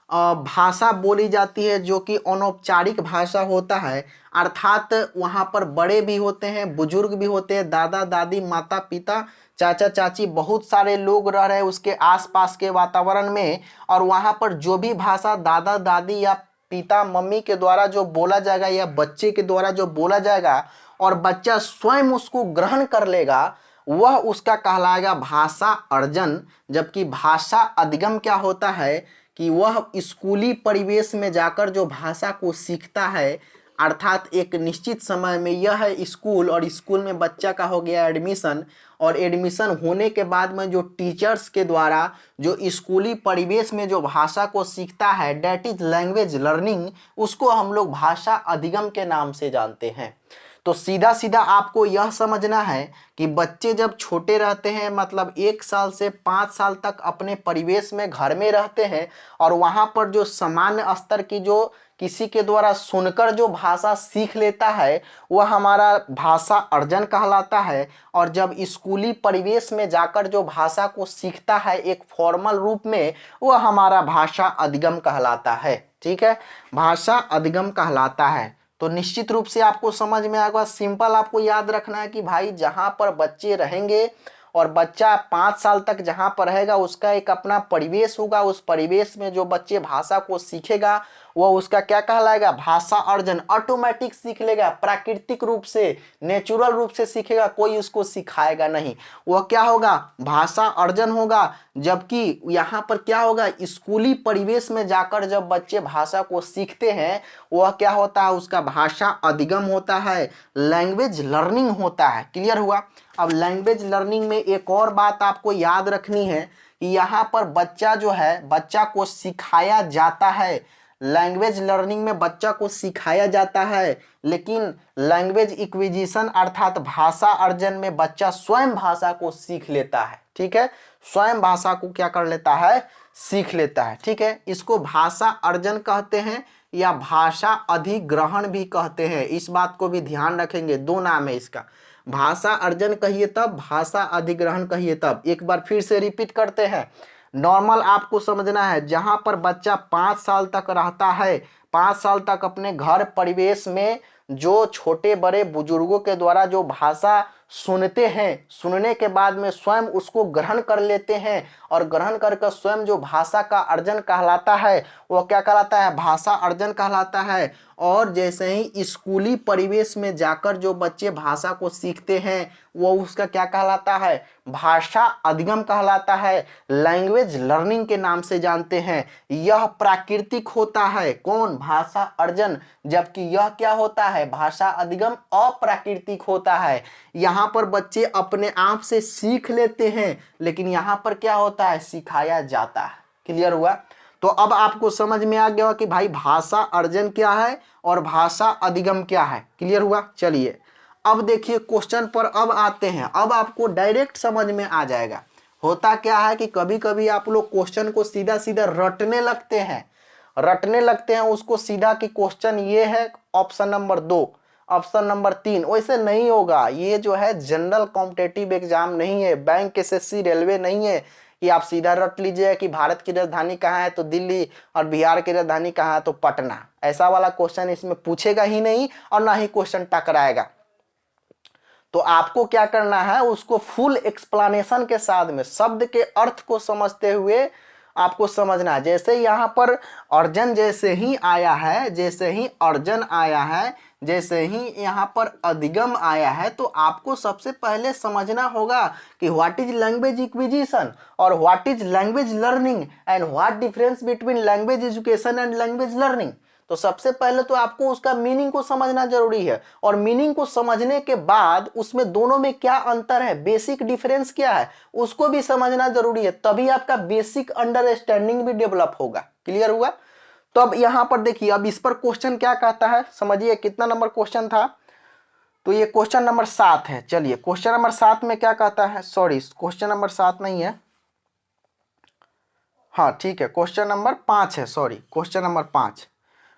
भाषा बोली जाती है जो कि अनौपचारिक भाषा होता है, अर्थात वहाँ पर बड़े भी होते हैं, बुजुर्ग भी होते हैं, दादा दादी, माता पिता, चाचा चाची, बहुत सारे लोग रह रहे हैं उसके आसपास के वातावरण में, और वहाँ पर जो भी भाषा दादा दादी या पिता मम्मी के द्वारा जो बोला जाएगा या बच्चे के द्वारा जो बोला जाएगा और बच्चा स्वयं उसको ग्रहण कर लेगा, वह उसका कहलाएगा भाषा अर्जन। जबकि भाषा अधिगम क्या होता है कि वह स्कूली परिवेश में जाकर जो भाषा को सीखता है, अर्थात एक निश्चित समय में यह है स्कूल, और स्कूल में बच्चा का हो गया एडमिशन, और एडमिशन होने के बाद में जो टीचर्स के द्वारा जो स्कूली परिवेश में जो भाषा को सीखता है, डेट इज लैंग्वेज लर्निंग, उसको हम लोग भाषा अधिगम के नाम से जानते हैं। तो सीधा सीधा आपको यह समझना है कि बच्चे जब छोटे रहते हैं, मतलब 1 साल से 5 साल तक अपने परिवेश में, घर में रहते हैं, और वहाँ पर जो सामान्य स्तर की जो किसी के द्वारा सुनकर जो भाषा सीख लेता है, वह हमारा भाषा अर्जन कहलाता है। और जब स्कूली परिवेश में जाकर जो भाषा को सीखता है एक फॉर्मल रूप में, वह हमारा भाषा अधिगम कहलाता है। ठीक है, भाषा अधिगम कहलाता है। तो निश्चित रूप से आपको समझ में आएगा। सिंपल आपको याद रखना है कि भाई जहाँ पर बच्चे रहेंगे, और बच्चा 5 साल तक जहाँ पर रहेगा, उसका एक अपना परिवेश होगा, उस परिवेश में जो बच्चे भाषा को सीखेगा वह उसका क्या कहलाएगा, भाषा अर्जन। ऑटोमेटिक सीख लेगा, प्राकृतिक रूप से, नेचुरल रूप से सीखेगा, कोई उसको सिखाएगा नहीं, वह क्या होगा, भाषा अर्जन होगा। जबकि यहाँ पर क्या होगा, स्कूली परिवेश में जाकर जब बच्चे भाषा को सीखते हैं, वह क्या होता है, उसका भाषा अधिगम होता है, लैंग्वेज लर्निंग होता है। क्लियर हुआ। अब लैंग्वेज लर्निंग में एक और बात आपको याद रखनी है कि यहाँ पर बच्चा जो है, बच्चा को सिखाया जाता है। लैंग्वेज लर्निंग में बच्चा को सिखाया जाता है, लेकिन लैंग्वेज एक्विजिशन अर्थात भाषा अर्जन में बच्चा स्वयं भाषा को सीख लेता है। ठीक है, स्वयं भाषा को क्या कर लेता है, सीख लेता है। ठीक है, इसको भाषा अर्जन कहते हैं या भाषा अधिग्रहण भी कहते हैं। इस बात को भी ध्यान रखेंगे, दो नाम है इसका, भाषा अर्जन कहिए तब, भाषा अधिग्रहण कहिए तब। एक बार फिर से रिपीट करते हैं। नॉर्मल आपको समझना है, जहां पर बच्चा 5 साल तक रहता है, 5 साल तक अपने घर परिवेश में जो छोटे बड़े बुजुर्गों के द्वारा जो भाषा सुनते हैं, सुनने के बाद में स्वयं उसको ग्रहण कर लेते हैं, और ग्रहण करके स्वयं जो भाषा का अर्जन कहलाता है, वो क्या कहलाता है, भाषा अर्जन कहलाता है। और जैसे ही स्कूली परिवेश में जाकर जो बच्चे भाषा को सीखते हैं, वो उसका क्या कहलाता है, भाषा अधिगम कहलाता है, लैंग्वेज लर्निंग के नाम से जानते हैं। यह प्राकृतिक होता है, कौन, भाषा अर्जन, जबकि यह क्या होता है, भाषा अधिगम अप्राकृतिक होता है। यहाँ पर बच्चे अपने आप से सीख लेते हैं, लेकिन यहाँ पर क्या होता है, सिखाया जाता है। क्लियर हुआ। तो अब आपको समझ में आ गया कि भाई भाषा अर्जन क्या है और भाषा अधिगम क्या है। क्लियर हुआ। चलिए अब देखिए क्वेश्चन पर अब आते हैं। अब आपको डायरेक्ट समझ में आ जाएगा। होता क्या है कि कभी कभी आप लोग क्वेश्चन को सीधा सीधा रटने लगते हैं उसको सीधा कि क्वेश्चन ये है, ऑप्शन नंबर 2, ऑप्शन नंबर 3। वैसे नहीं होगा। ये जो है जनरल कॉम्पिटिटिव एग्जाम नहीं है, बैंक एसएससी रेलवे नहीं है कि आप सीधा रट लीजिए कि भारत की राजधानी कहाँ है तो दिल्ली, और बिहार की राजधानी कहाँ है तो पटना। ऐसा वाला क्वेश्चन इसमें पूछेगा ही नहीं, और ना ही क्वेश्चन टकराएगा। तो आपको क्या करना है, उसको फुल एक्सप्लेनेशन के साथ में शब्द के अर्थ को समझते हुए आपको समझना है। जैसे यहाँ पर अर्जन जैसे ही आया है, जैसे ही अर्जन आया है, जैसे ही यहाँ पर अधिगम आया है, तो आपको सबसे पहले समझना होगा कि व्हाट इज लैंग्वेज एक्विजिशन और what is language learning and what difference between language education and language learning. तो सबसे पहले तो आपको उसका मीनिंग को समझना जरूरी है, और मीनिंग को समझने के बाद उसमें दोनों में क्या अंतर है, बेसिक डिफरेंस क्या है, उसको भी समझना जरूरी है। तभी आपका बेसिक अंडरस्टैंडिंग भी डेवलप होगा। क्लियर हुआ। तो अब यहां पर देखिए, अब इस पर क्वेश्चन क्या कहता है, समझिए कितना नंबर क्वेश्चन था। तो ये क्वेश्चन नंबर 7 है। चलिए क्वेश्चन नंबर 7 में क्या कहता है, सॉरी क्वेश्चन नंबर 7 नहीं है, हाँ ठीक है, क्वेश्चन नंबर 5 है, sorry question number 5।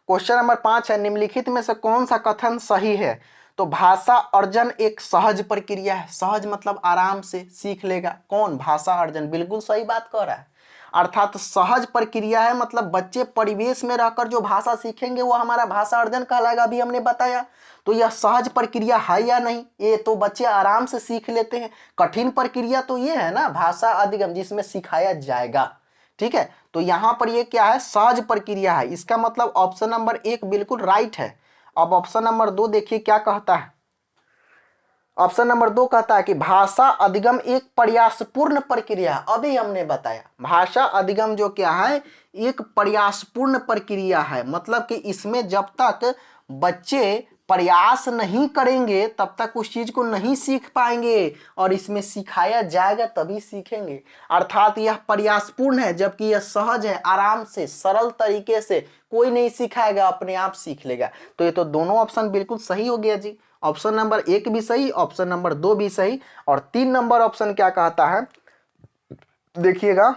Question number 5 है, निम्नलिखित में से कौन सा कथन सही है। तो भाषा अर्जन एक सहज प्रक्रिया है। सहज मतलब आराम से सीख लेगा। कौन, भाषा अर्जन, बिल्कुल सही बात कह रहा है। अर्थात सहज प्रक्रिया है, मतलब बच्चे परिवेश में रहकर जो भाषा सीखेंगे वो हमारा भाषा अर्जन कहलाएगा, अभी हमने बताया। तो यह सहज प्रक्रिया है या नहीं, ये तो बच्चे आराम से सीख लेते हैं। कठिन प्रक्रिया तो ये है ना, भाषा अधिगम, जिसमें सिखाया जाएगा। ठीक है, तो यहां पर ये क्या है, सहज प्रक्रिया है। इसका मतलब ऑप्शन नंबर 1 बिल्कुल राइट है। अब ऑप्शन नंबर 2 देखिए क्या कहता है। ऑप्शन नंबर 2 कहता है कि भाषा अधिगम एक प्रयासपूर्ण प्रक्रिया। अभी हमने बताया भाषा अधिगम जो क्या है, एक प्रयासपूर्ण प्रक्रिया है। मतलब कि इसमें जब तक बच्चे प्रयास नहीं करेंगे तब तक उस चीज को नहीं सीख पाएंगे, और इसमें सिखाया जाएगा तभी सीखेंगे। अर्थात यह प्रयासपूर्ण है, जबकि यह सहज है, आराम से सरल तरीके से, कोई नहीं सिखाएगा, अपने आप सीख लेगा। तो ये तो दोनों ऑप्शन बिल्कुल सही हो गया जी। ऑप्शन नंबर 1 भी सही, ऑप्शन नंबर 2 भी सही, और 3 नंबर ऑप्शन क्या कहता है देखिएगा।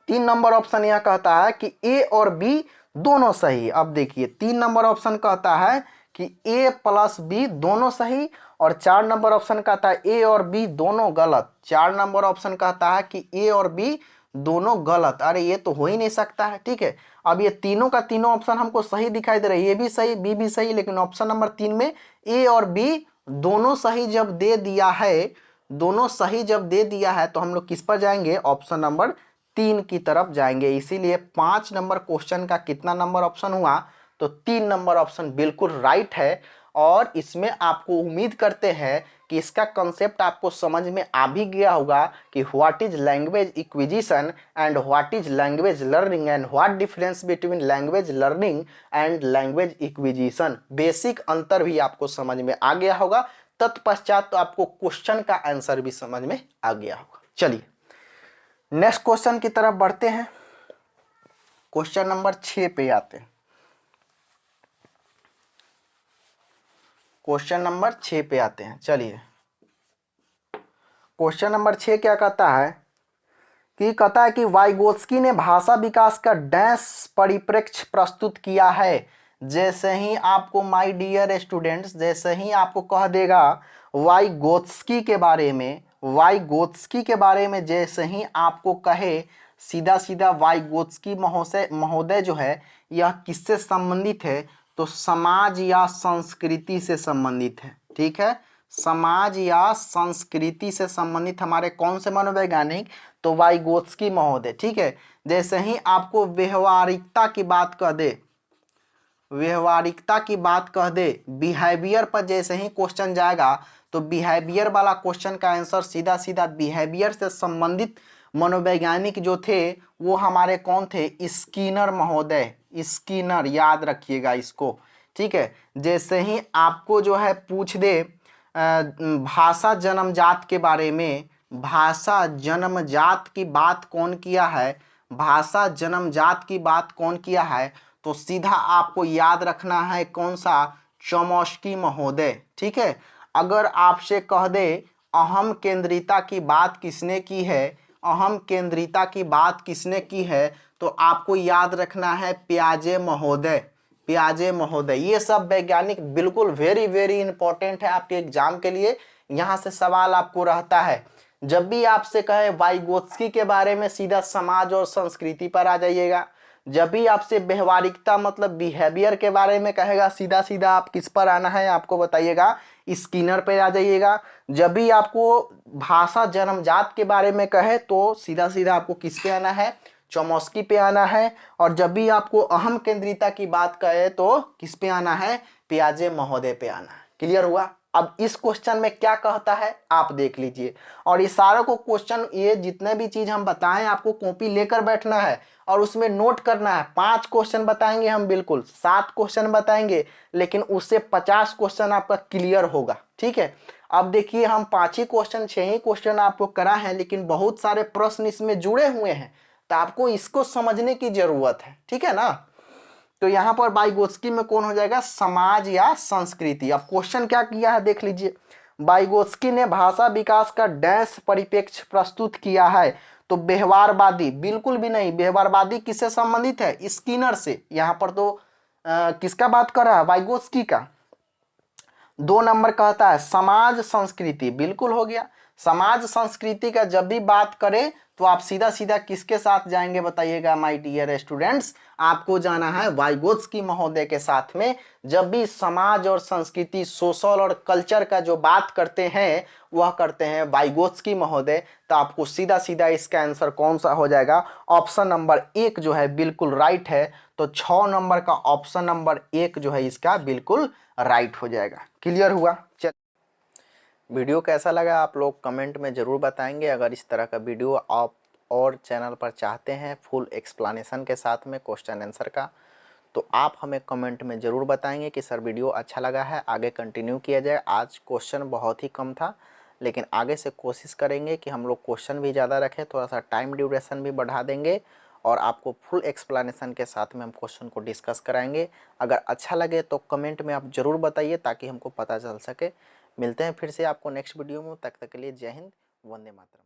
3 नंबर ऑप्शन यह कहता है कि ए और बी दोनों सही। अब देखिए 3 नंबर ऑप्शन कहता है कि ए प्लस बी दोनों सही, और 4 नंबर ऑप्शन कहता है ए और बी दोनों गलत। 4 नंबर ऑप्शन कहता है कि ए और बी दोनों गलत। अरे ये तो हो ही नहीं सकता है, ठीक है। अब ये तीनों का तीनों ऑप्शन हमको सही दिखाई दे रहा है, ये भी सही, बी भी सही, लेकिन ऑप्शन नंबर 3 में ए और बी दोनों सही जब दे दिया है, दोनों सही जब दे दिया है, तो हम लोग किस पर जाएंगे, ऑप्शन नंबर 3 की तरफ जाएंगे। इसीलिए 5 नंबर क्वेश्चन का कितना नंबर ऑप्शन हुआ, तो 3 नंबर ऑप्शन बिल्कुल राइट है। और इसमें आपको उम्मीद करते हैं कि इसका कंसेप्ट आपको समझ में आ भी गया होगा कि what is language acquisition and what is language learning and what difference between language learning and language acquisition. Basic अंतर भी आपको समझ में आ गया होगा। तत्पश्चात तो आपको क्वेश्चन का आंसर भी समझ में आ गया होगा। चलिए नेक्स्ट क्वेश्चन की तरफ बढ़ते हैं। क्वेश्चन नंबर 6 पे आते हैं। क्वेश्चन नंबर 6 पे आते हैं। चलिए क्वेश्चन नंबर 6 क्या कहता है कि वाइगोत्स्की ने भाषा विकास का डैश परिप्रेक्ष्य प्रस्तुत किया है। जैसे ही आपको माय डियर स्टूडेंट्स, जैसे ही आपको कह देगा वाइगोत्स्की के बारे में, वाइगोत्स्की के बारे में जैसे ही आपको कहे, सीधा सीधा वाइगोत्स्की महोदय जो है यह किससे संबंधित है, तो समाज या संस्कृति से संबंधित है। ठीक है, समाज या संस्कृति से संबंधित हमारे कौन से मनोवैज्ञानिक, तो वाइगोत्स्की महोदय। ठीक है, जैसे ही आपको व्यवहारिकता की बात कह दे, व्यवहारिकता की बात कह दे, बिहेवियर पर जैसे ही क्वेश्चन जाएगा, तो बिहेवियर वाला क्वेश्चन का आंसर सीधा सीधा बिहेवियर से संबंधित मनोवैज्ञानिक जो थे वो हमारे कौन थे, स्किनर महोदय। स्किनर, याद रखिएगा इसको। ठीक है, जैसे ही आपको जो है पूछ दे भाषा जन्मजात के बारे में, भाषा जन्मजात की बात कौन किया है, भाषा जन्मजात की बात कौन किया है, तो सीधा आपको याद रखना है कौन सा, चॉम्स्की महोदय। ठीक है, अगर आपसे कह दे अहम केंद्रिता की बात किसने की है, अहम केंद्रिता की बात किसने की है, तो आपको याद रखना है पियाजे महोदय, पियाजे महोदय। ये सब वैज्ञानिक बिल्कुल वेरी वेरी इंपॉर्टेंट है आपके एग्जाम के लिए। यहाँ से सवाल आपको रहता है, जब भी आपसे कहे वाइगोत्स्की के बारे में, सीधा समाज और संस्कृति पर आ जाइएगा। जब भी आपसे व्यवहारिकता मतलब बिहेवियर के बारे में कहेगा, सीधा सीधा आप किस पर आना है, आपको बताइएगा स्किनर पे आ जाइएगा। जब भी आपको भाषा जन्मजात के बारे में कहे, तो सीधा सीधा आपको किस पे आना है, चॉम्स्की पे आना है। और जब भी आपको अहम केंद्रिता की बात कहे, तो किस पे आना है, पियाजे महोदय पे आना है। क्लियर हुआ। अब इस क्वेश्चन में क्या कहता है आप देख लीजिए, और इस सारों को क्वेश्चन, ये जितने भी चीज हम बताएं आपको कॉपी लेकर बैठना है और उसमें नोट करना है। 5 क्वेश्चन बताएंगे हम, बिल्कुल 7 क्वेश्चन बताएंगे, लेकिन उससे 50 क्वेश्चन आपका क्लियर होगा। ठीक है, अब देखिए हम 5 ही क्वेश्चन, 6 ही क्वेश्चन आपको करा है, लेकिन बहुत सारे प्रश्न इसमें जुड़े हुए हैं, तो आपको इसको समझने की जरूरत है। ठीक है ना, तो यहां पर वाइगोत्स्की में कौन हो जाएगा, समाज या संस्कृति। अब क्वेश्चन क्या किया है देख लीजिए, वाइगोत्स्की ने भाषा विकास का डैश परिप्रेक्ष्य प्रस्तुत किया है, तो व्यवहारवादी, बिल्कुल भी नहीं। व्यवहारवादी किससे संबंधित है, स्किनर से। यहां पर तो किसका बात कर रहा है, वाइगोत्स्की का। 2 नंबर कहता है समाज संस्कृति, बिल्कुल हो गया। समाज संस्कृति का जब भी बात करें, तो आप सीधा सीधा किसके साथ जाएंगे बताइएगा माय डियर स्टूडेंट्स, आपको जाना है वाइगोत्स्की महोदय के साथ में। जब भी समाज और संस्कृति, सोशल और कल्चर का जो बात करते हैं, वह करते हैं वाइगोत्स्की महोदय। तो आपको सीधा सीधा इसका आंसर कौन सा हो जाएगा, ऑप्शन नंबर 1 जो है बिल्कुल राइट है। तो 6 नंबर का ऑप्शन नंबर 1 जो है इसका बिल्कुल राइट हो जाएगा। क्लियर हुआ। चल, वीडियो कैसा लगा आप लोग कमेंट में ज़रूर बताएंगे। अगर इस तरह का वीडियो आप और चैनल पर चाहते हैं फुल एक्सप्लेनेशन के साथ में क्वेश्चन आंसर का, तो आप हमें कमेंट में ज़रूर बताएंगे कि सर वीडियो अच्छा लगा है, आगे कंटिन्यू किया जाए। आज क्वेश्चन बहुत ही कम था, लेकिन आगे से कोशिश करेंगे कि हम लोग क्वेश्चन भी ज़्यादा रखें, थोड़ा सा टाइम ड्यूरेशन भी बढ़ा देंगे और आपको फुल एक्सप्लेनेशन के साथ में हम क्वेश्चन को डिस्कस कराएंगे। अगर अच्छा लगे तो कमेंट में आप ज़रूर बताइए ताकि हमको पता चल सके। मिलते हैं फिर से आपको नेक्स्ट वीडियो में, तब तक के लिए जय हिंद, वंदे मातरम।